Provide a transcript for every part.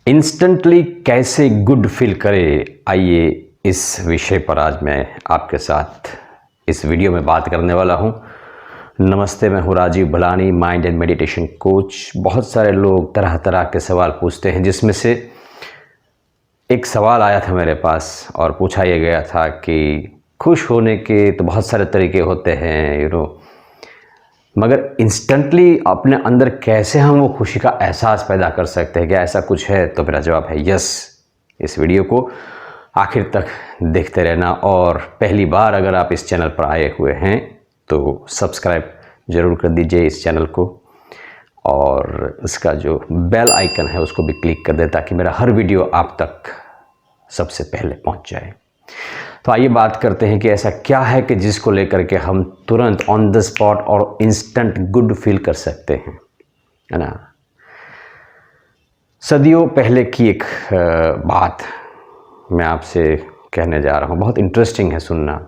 Instantly कैसे good feel करे, आइए इस विषय पर आज मैं आपके साथ इस वीडियो में बात करने वाला हूं। नमस्ते, मैं हूं Rajiv Bhalani, mind and meditation coach. बहुत सारे लोग तरह तरह के सवाल पूछते हैं, जिसमें से एक सवाल आया था मेरे पास और पूछा यह गया था कि खुश होने के तो बहुत सारे तरीके होते हैं मगर इंस्टेंटली अपने अंदर कैसे हम वो खुशी का एहसास पैदा कर सकते हैं, क्या ऐसा कुछ है? तो मेरा जवाब है यस। इस वीडियो को आखिर तक देखते रहना, और पहली बार अगर आप इस चैनल पर आए हुए हैं तो सब्सक्राइब ज़रूर कर दीजिए इस चैनल को, और इसका जो बेल आइकन है उसको भी क्लिक कर दें ताकि मेरा हर वीडियो आप तक सबसे पहले पहुंच जाए। तो आइए बात करते हैं कि ऐसा क्या है कि जिसको लेकर के हम तुरंत ऑन द स्पॉट और इंस्टेंट गुड फील कर सकते हैं, है ना। सदियों पहले की एक बात मैं आपसे कहने जा रहा हूँ, बहुत इंटरेस्टिंग है, सुनना।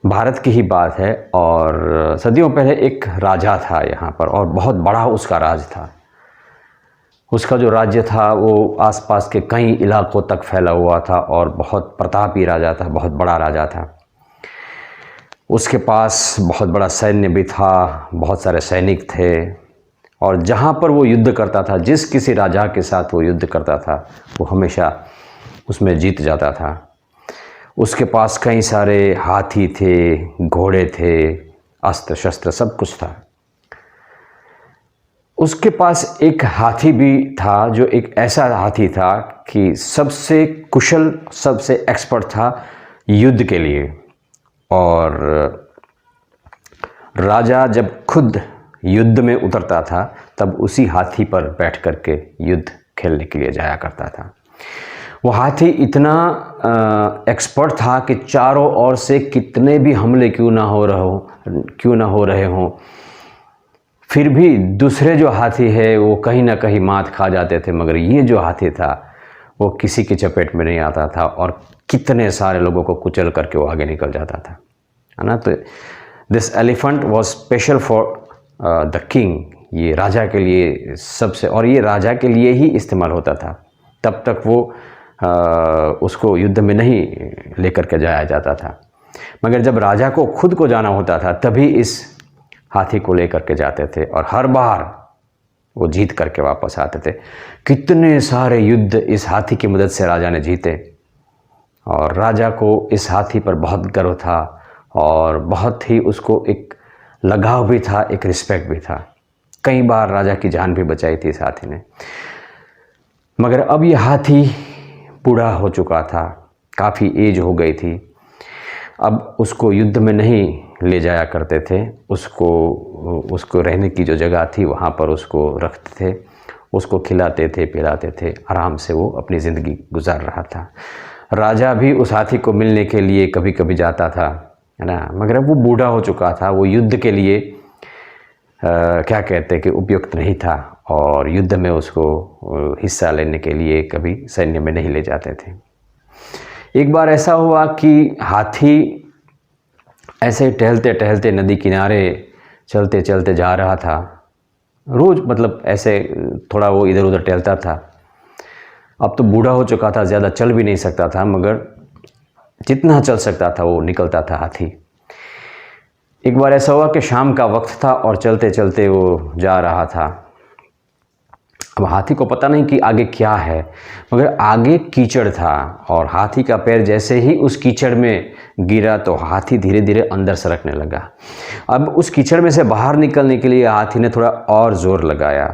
भारत की ही बात है, और सदियों पहले एक राजा था यहाँ पर, और बहुत बड़ा उसका राज था। उसका जो राज्य था वो आसपास के कई इलाकों तक फैला हुआ था, और बहुत प्रतापी राजा था, बहुत बड़ा राजा था। उसके पास बहुत बड़ा सैन्य भी था, बहुत सारे सैनिक थे, और जहाँ पर वो युद्ध करता था, जिस किसी राजा के साथ वो युद्ध करता था, वो हमेशा उसमें जीत जाता था। उसके पास कई सारे हाथी थे, घोड़े थे, अस्त्र शस्त्र सब कुछ था। उसके पास एक हाथी भी था, जो एक ऐसा हाथी था कि सबसे कुशल, सबसे एक्सपर्ट था युद्ध के लिए। और राजा जब खुद युद्ध में उतरता था तब उसी हाथी पर बैठ कर के युद्ध खेलने के लिए जाया करता था। वो हाथी इतना एक्सपर्ट था कि चारों ओर से कितने भी हमले क्यों ना हो रहे हों, फिर भी दूसरे जो हाथी है वो कहीं ना कहीं मात खा जाते थे, मगर ये जो हाथी था वो किसी की चपेट में नहीं आता था, और कितने सारे लोगों को कुचल करके वो आगे निकल जाता था, है ना। तो this elephant was special for the king, ये राजा के लिए सबसे, और ये राजा के लिए ही इस्तेमाल होता था। तब तक वो उसको युद्ध में नहीं लेकर के जाया जाता था, मगर जब राजा को खुद को जाना होता था तभी इस हाथी को लेकर के जाते थे, और हर बार वो जीत करके वापस आते थे। कितने सारे युद्ध इस हाथी की मदद से राजा ने जीते, और राजा को इस हाथी पर बहुत गर्व था, और बहुत ही उसको एक लगाव भी था, एक रिस्पेक्ट भी था। कई बार राजा की जान भी बचाई थी इस हाथी ने। मगर अब ये हाथी बूढ़ा हो चुका था, काफ़ी एज हो गई थी। अब उसको युद्ध में नहीं ले जाया करते थे, उसको रहने की जो जगह थी वहाँ पर उसको रखते थे, उसको खिलाते थे, पिलाते थे, आराम से वो अपनी ज़िंदगी गुजार रहा था। राजा भी उस हाथी को मिलने के लिए कभी कभी जाता था, है ना, मगर अब वो बूढ़ा हो चुका था, वो युद्ध के लिए क्या कहते हैं कि उपयुक्त नहीं था, और युद्ध में उसको हिस्सा लेने के लिए कभी सैन्य में नहीं ले जाते थे। एक बार ऐसा हुआ कि हाथी ऐसे टहलते टहलते नदी किनारे चलते चलते जा रहा था। रोज़ मतलब ऐसे थोड़ा वो इधर उधर टहलता था। अब तो बूढ़ा हो चुका था, ज़्यादा चल भी नहीं सकता था, मगर जितना चल सकता था वो निकलता था हाथी। एक बार ऐसा हुआ कि शाम का वक्त था और चलते चलते वो जा रहा था। अब हाथी को पता नहीं कि आगे क्या है, मगर आगे कीचड़ था, और हाथी का पैर जैसे ही उस कीचड़ में गिरा तो हाथी धीरे धीरे अंदर सरकने लगा। अब उस कीचड़ में से बाहर निकलने के लिए हाथी ने थोड़ा और ज़ोर लगाया,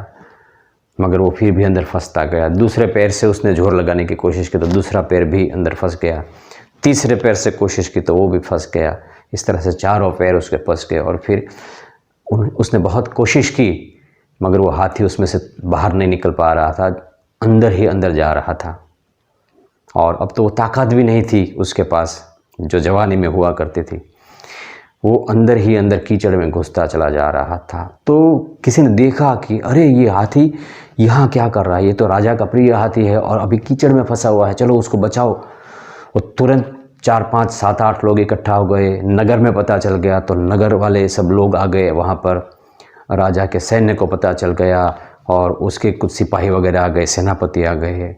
मगर वो फिर भी अंदर फंसता गया। दूसरे पैर से उसने जोर लगाने की कोशिश की तो दूसरा पैर भी अंदर फंस गया। तीसरे पैर से कोशिश की तो वो भी फंस गया। इस तरह से चारों पैर उसके फंस गए, और फिर उसने बहुत कोशिश की, मगर वो हाथी उसमें से बाहर नहीं निकल पा रहा था, अंदर ही अंदर जा रहा था। और अब तो वो ताकत भी नहीं थी उसके पास जो जवानी में हुआ करती थी। वो अंदर ही अंदर कीचड़ में घुसता चला जा रहा था। तो किसी ने देखा कि अरे ये हाथी यहाँ क्या कर रहा है, ये तो राजा का प्रिय हाथी है और अभी कीचड़ में फंसा हुआ है, चलो उसको बचाओ। वो तुरंत 4, 5, 7, 8 लोग इकट्ठा हो गए। नगर में पता चल गया तो नगर वाले सब लोग आ गए वहाँ पर। राजा के सैन्य को पता चल गया, और उसके कुछ सिपाही वगैरह आ गए, सेनापति आ गए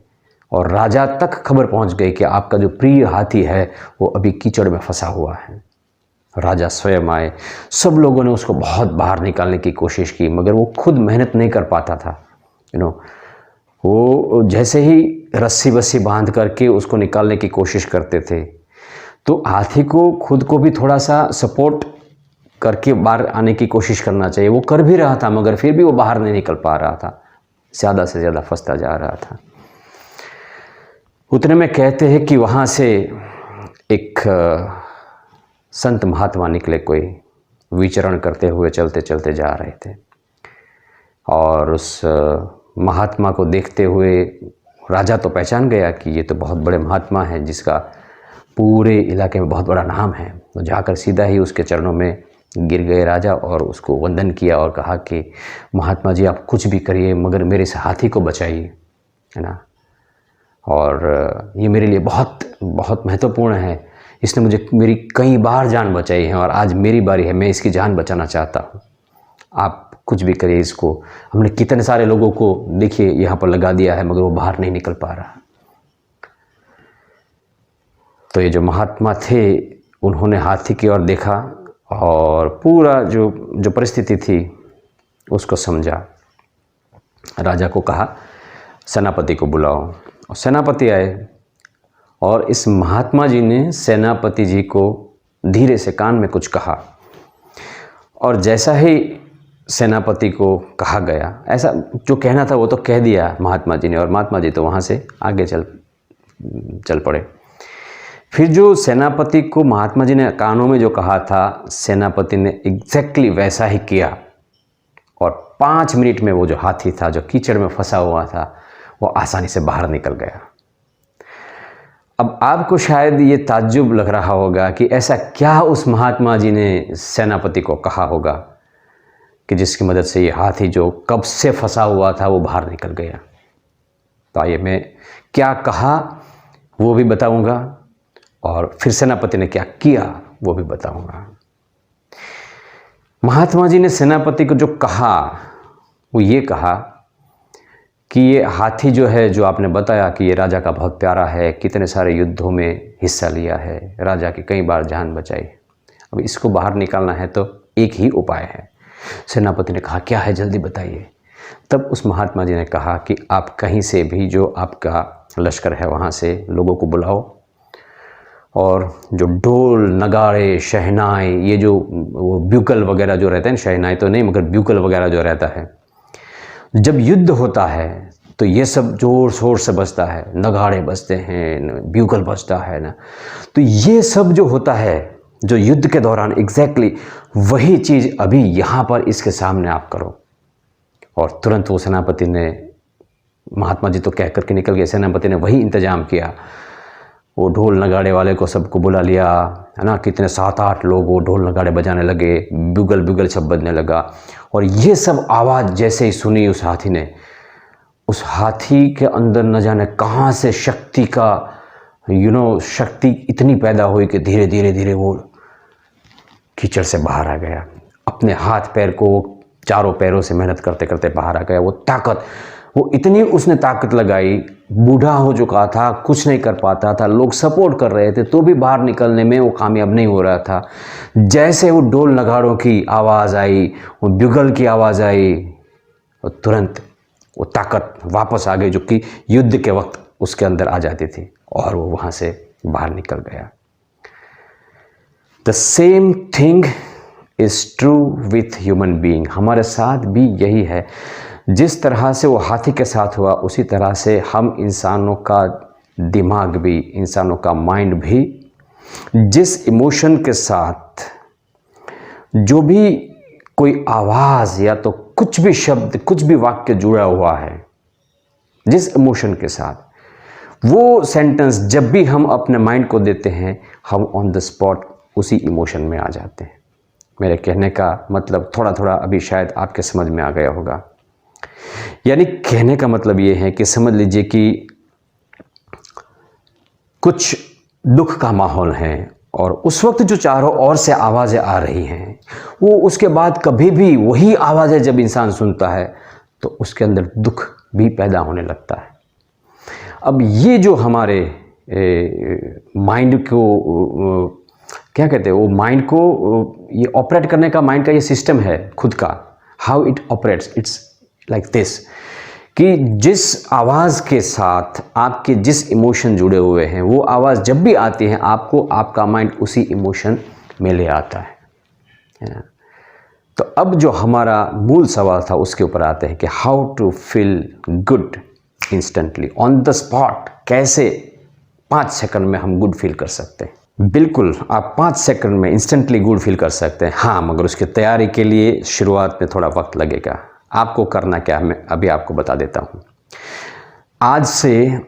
और राजा तक खबर पहुंच गई कि आपका जो प्रिय हाथी है वो अभी कीचड़ में फंसा हुआ है। राजा स्वयं आए, सब लोगों ने उसको बहुत बाहर निकालने की कोशिश की, मगर वो खुद मेहनत नहीं कर पाता था। वो जैसे ही रस्सी वस्सी बांध करके उसको निकालने की कोशिश करते थे, तो हाथी को खुद को भी थोड़ा सा सपोर्ट करके बाहर आने की कोशिश करना चाहिए। वो कर भी रहा था, मगर फिर भी वो बाहर नहीं निकल पा रहा था, ज़्यादा से ज़्यादा फंसता जा रहा था। उतने में कहते हैं कि वहाँ से एक संत महात्मा निकले, कोई विचरण करते हुए चलते चलते जा रहे थे, और उस महात्मा को देखते हुए राजा तो पहचान गया कि ये तो बहुत बड़े महात्मा हैं जिसका पूरे इलाके में बहुत बड़ा नाम है। तो जाकर सीधा ही उसके चरणों में गिर गए राजा और उसको वंदन किया और कहा कि महात्मा जी आप कुछ भी करिए मगर मेरे इस हाथी को बचाइए, है ना, और ये मेरे लिए बहुत बहुत महत्वपूर्ण है। इसने मुझे मेरी कई बार जान बचाई है और आज मेरी बारी है, मैं इसकी जान बचाना चाहता हूँ, आप कुछ भी करिए इसको। हमने कितने सारे लोगों को देखिए यहाँ पर लगा दिया है मगर वो बाहर नहीं निकल पा रहा। तो ये जो महात्मा थे उन्होंने हाथी की ओर देखा और पूरा जो परिस्थिति थी उसको समझा। राजा को कहा सेनापति को बुलाओ, और सेनापति आए और इस महात्मा जी ने सेनापति जी को धीरे से कान में कुछ कहा, और जैसा ही सेनापति को कहा गया, ऐसा जो कहना था वो तो कह दिया महात्मा जी ने, और महात्मा जी तो वहाँ से आगे चल पड़े। फिर जो सेनापति को महात्मा जी ने कानों में जो कहा था, सेनापति ने एग्जैक्टली वैसा ही किया, और 5 मिनट में वो जो हाथी था जो कीचड़ में फंसा हुआ था वो आसानी से बाहर निकल गया। अब आपको शायद ये ताज्जुब लग रहा होगा कि ऐसा क्या उस महात्मा जी ने सेनापति को कहा होगा कि जिसकी मदद से ये हाथी जो कब से फंसा हुआ था वो बाहर निकल गया। तो आइए मैं क्या कहा वो भी बताऊंगा, और फिर सेनापति ने क्या किया वो भी बताऊंगा। महात्मा जी ने सेनापति को जो कहा वो ये कहा कि ये हाथी जो है, जो आपने बताया कि ये राजा का बहुत प्यारा है, कितने सारे युद्धों में हिस्सा लिया है, राजा की कई बार जान बचाई, अब इसको बाहर निकालना है तो एक ही उपाय है। सेनापति ने कहा क्या है जल्दी बताइए। तब उस महात्मा जी ने कहा कि आप कहीं से भी जो आपका लश्कर है वहाँ से लोगों को बुलाओ, और जो ढोल नगाड़े शहनाई, ये जो वो ब्यूकल वगैरह जो रहते हैं, शहनाई तो नहीं मगर ब्यूकल वगैरह जो रहता है, जब युद्ध होता है तो ये सब जोर शोर से बजता है, नगाड़े बजते हैं, ब्यूकल बजता है ना, तो ये सब जो होता है जो युद्ध के दौरान एग्जैक्टली वही चीज़ अभी यहाँ पर इसके सामने आप करो। और तुरंत वो सेनापति ने, महात्मा जी तो कह करके निकल गए, सेनापति ने वही इंतजाम किया, वो ढोल नगाड़े वाले को सबको बुला लिया, है ना, कितने 7-8 लोग वो ढोल नगाड़े बजाने लगे, ब्यूगल सब बजने लगा। और ये सब आवाज़ जैसे ही सुनी उस हाथी ने, उस हाथी के अंदर न जाने कहाँ से शक्ति का शक्ति इतनी पैदा हुई कि धीरे धीरे वो कीचड़ से बाहर आ गया। अपने हाथ पैर को चारों पैरों से मेहनत करते करते बाहर आ गया। वो ताकत, वो इतनी उसने ताकत लगाई, बूढ़ा हो चुका था, कुछ नहीं कर पाता था, लोग सपोर्ट कर रहे थे तो भी बाहर निकलने में वो कामयाब नहीं हो रहा था। जैसे वो ढोल नगाड़ों की आवाज़ आई, वो ब्यूगल की आवाज़ आई, और तुरंत वो ताकत वापस आ गई जो कि युद्ध के वक्त उसके अंदर आ जाती थी, और वो वहाँ से बाहर निकल गया। The same thing is true with human being. हमारे साथ भी यही है, जिस तरह से वो हाथी के साथ हुआ उसी तरह से हम इंसानों का दिमाग भी, इंसानों का माइंड भी, जिस इमोशन के साथ जो भी कोई आवाज़ या तो कुछ भी शब्द, कुछ भी वाक्य जुड़ा हुआ है, जिस इमोशन के साथ, वो सेंटेंस जब भी हम अपने माइंड को देते हैं, हम ऑन द स्पॉट उसी इमोशन में आ जाते हैं। मेरे कहने का मतलब थोड़ा थोड़ा अभी शायद आपके समझ में आ गया होगा। यानी कहने का मतलब ये है कि समझ लीजिए कि कुछ दुख का माहौल है और उस वक्त जो चारों ओर से आवाज़ें आ रही हैं, वो उसके बाद कभी भी वही आवाज़ें जब इंसान सुनता है तो उसके अंदर दुख भी पैदा होने लगता है। अब ये जो हमारे माइंड को क्या कहते हैं, वो माइंड को ये ऑपरेट करने का माइंड का ये सिस्टम है खुद का, how it operates, it's like this, कि जिस आवाज़ के साथ आपके जिस इमोशन जुड़े हुए हैं वो आवाज़ जब भी आती है आपको आपका माइंड उसी इमोशन में ले आता है। तो अब जो हमारा मूल सवाल था उसके ऊपर आते हैं कि how to feel good instantly on the spot. कैसे 5 सेकंड में हम गुड फील कर सकते हैं? बिल्कुल, आप 5 सेकंड में इंस्टेंटली गुड फील कर सकते हैं, हाँ, मगर उसकी तैयारी के लिए शुरुआत में थोड़ा वक्त लगेगा। आपको करना क्या है मैं अभी आपको बता देता हूँ। आज से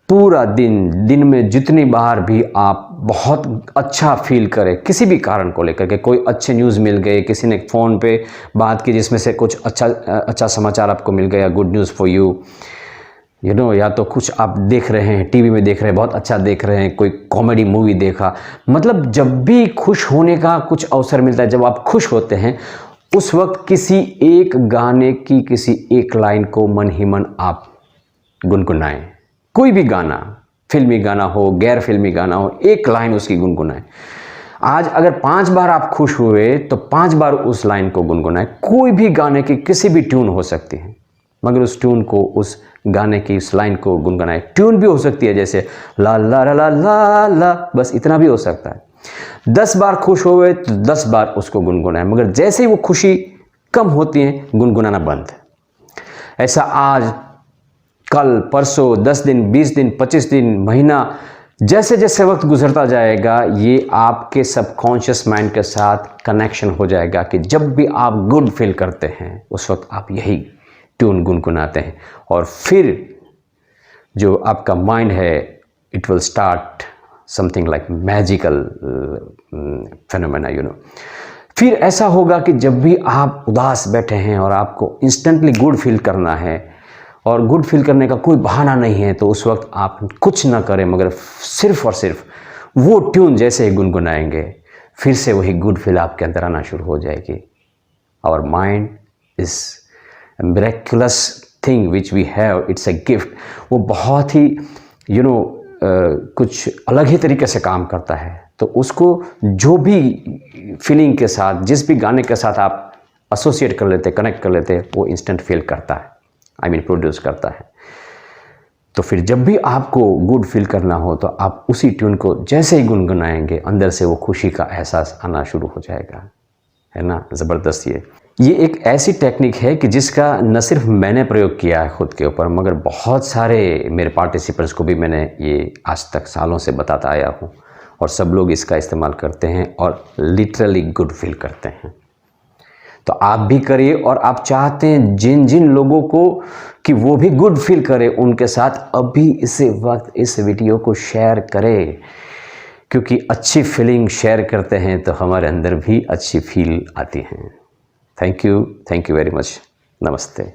पूरा दिन में जितनी बार भी आप बहुत अच्छा फील करें किसी भी कारण को लेकर के, कोई अच्छे न्यूज़ मिल गए, किसी ने फ़ोन पे बात की जिसमें से कुछ अच्छा समाचार आपको मिल गया, good news for you know, या तो कुछ आप देख रहे हैं, टीवी में देख रहे हैं, बहुत अच्छा देख रहे हैं, कोई कॉमेडी मूवी देखा, मतलब जब भी खुश होने का कुछ अवसर मिलता है, जब आप खुश होते हैं उस वक्त किसी एक गाने की किसी एक लाइन को मन ही मन आप गुनगुनाएं। कोई भी गाना, फिल्मी गाना हो, गैर फिल्मी गाना हो, एक लाइन उसकी गुनगुनाएं। आज अगर 5 बार आप खुश हुए तो 5 बार उस लाइन को गुनगुनाएं। कोई भी गाने की किसी भी ट्यून हो सकती है, मगर उस ट्यून को, उस गाने की उस लाइन को गुनगुनाएं। ट्यून भी हो सकती है जैसे ला ला ला ला ला ला, बस इतना भी हो सकता है। 10 बार खुश हुए तो 10 बार उसको गुनगुनाएं, मगर जैसे ही वो खुशी कम होती है गुनगुनाना बंद। ऐसा आज, कल, परसों, 10 दिन, 20 दिन, 25 दिन, महीना, जैसे जैसे वक्त गुजरता जाएगा ये आपके सबकॉन्शियस माइंड के साथ कनेक्शन हो जाएगा कि जब भी आप गुड फील करते हैं उस वक्त आप यही ट्यून गुनगुनाते हैं, और फिर जो आपका माइंड है it will start something like magical phenomena, you know. फिर ऐसा होगा कि जब भी आप उदास बैठे हैं और आपको इंस्टेंटली गुड फील करना है और गुड फील करने का कोई बहाना नहीं है, तो उस वक्त आप कुछ ना करें मगर सिर्फ और सिर्फ वो ट्यून जैसे ही गुनगुनाएंगे फिर से वही गुड फील आपके अंदर आना शुरू हो जाएगी। Our mind is miraculous thing which we have, it's a gift. वो बहुत ही यू नो कुछ अलग ही तरीके से काम करता है। तो उसको जो भी फीलिंग के साथ, जिस भी गाने के साथ आप एसोसिएट कर लेते, कनेक्ट कर लेते, वो इंस्टेंट फील करता है, आई मीन प्रोड्यूस करता है। तो फिर जब भी आपको गुड फील करना हो तो आप उसी ट्यून को जैसे ही गुनगुनाएंगे अंदर से वो खुशी का एहसास आना शुरू हो जाएगा, है ना। ज़बरदस्त। ये एक ऐसी टेक्निक है कि जिसका न सिर्फ मैंने प्रयोग किया है खुद के ऊपर, मगर बहुत सारे मेरे पार्टिसिपेंट्स को भी मैंने ये आज तक सालों से बताता आया हूँ, और सब लोग इसका इस्तेमाल करते हैं और लिटरली गुड फील करते हैं। तो आप भी करिए, और आप चाहते हैं जिन जिन लोगों को कि वो भी गुड फील करें उनके साथ अभी इसी वक्त इस वीडियो को शेयर करें, क्योंकि अच्छी फीलिंग शेयर करते हैं तो हमारे अंदर भी अच्छी फील आती है। Thank you very much. नमस्ते।